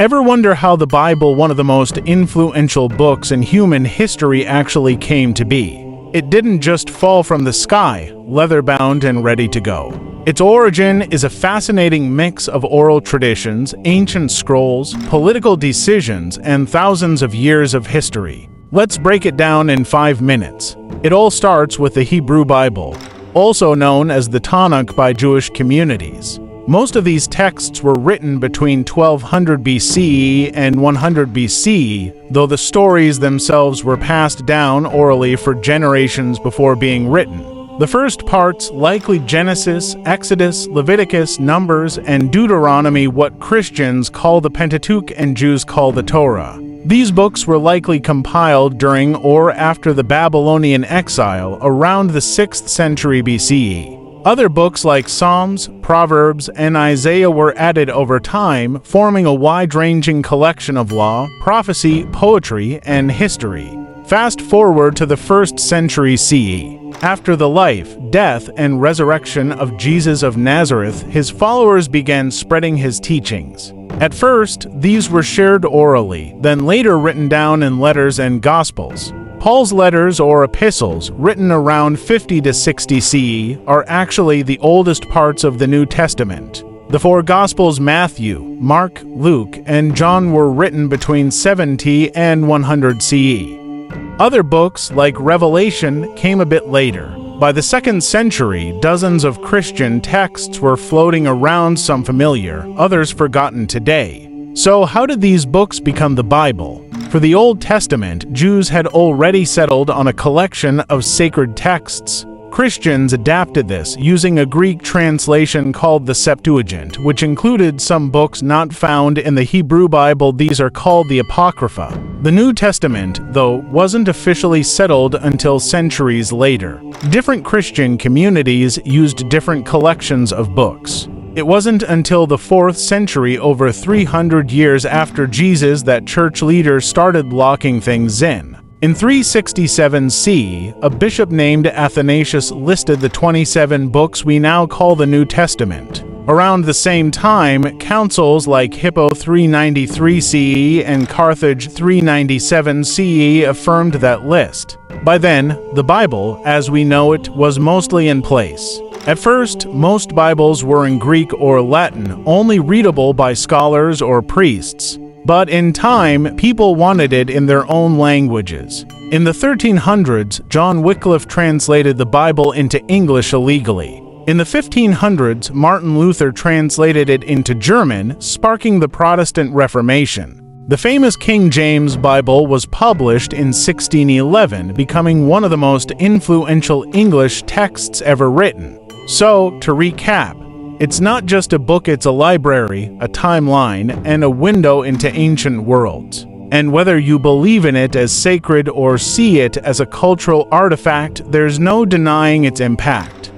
Ever wonder how the Bible, one of the most influential books in human history, actually came to be? It didn't just fall from the sky, leather-bound and ready to go. Its origin is a fascinating mix of oral traditions, ancient scrolls, political decisions, and thousands of years of history. Let's break it down in 5 minutes. It all starts with the Hebrew Bible, also known as the Tanakh by Jewish communities. Most of these texts were written between 1200 BCE and 100 BCE, though the stories themselves were passed down orally for generations before being written. The first parts, likely Genesis, Exodus, Leviticus, Numbers, and Deuteronomy, what Christians call the Pentateuch and Jews call the Torah. These books were likely compiled during or after the Babylonian exile around the 6th century BCE. Other books like Psalms, Proverbs, and Isaiah were added over time, forming a wide-ranging collection of law, prophecy, poetry, and history. Fast forward to the 1st century CE. After the life, death, and resurrection of Jesus of Nazareth, his followers began spreading his teachings. At first, these were shared orally, then later written down in letters and gospels. Paul's letters or epistles, written around 50 to 60 CE, are actually the oldest parts of the New Testament. The 4 Gospels Matthew, Mark, Luke, and John were written between 70 and 100 CE. Other books, like Revelation, came a bit later. By the 2nd century, dozens of Christian texts were floating around, some familiar, others forgotten today. So how did these books become the Bible? For the Old Testament, Jews had already settled on a collection of sacred texts. Christians adapted this using a Greek translation called the Septuagint, which included some books not found in the Hebrew Bible. These are called the Apocrypha. The New Testament, though, wasn't officially settled until centuries later. Different Christian communities used different collections of books. It wasn't until the 4th century, over 300 years after Jesus, that church leaders started locking things in. In 367 CE, a bishop named Athanasius listed the 27 books we now call the New Testament. Around the same time, councils like Hippo 393 CE and Carthage 397 CE affirmed that list. By then, the Bible, as we know it, was mostly in place. At first, most Bibles were in Greek or Latin, only readable by scholars or priests. But in time, people wanted it in their own languages. In the 1300s, John Wycliffe translated the Bible into English illegally. In the 1500s, Martin Luther translated it into German, sparking the Protestant Reformation. The famous King James Bible was published in 1611, becoming one of the most influential English texts ever written. So, to recap, it's not just a book, it's a library, a timeline, and a window into ancient worlds. And whether you believe in it as sacred or see it as a cultural artifact, there's no denying its impact.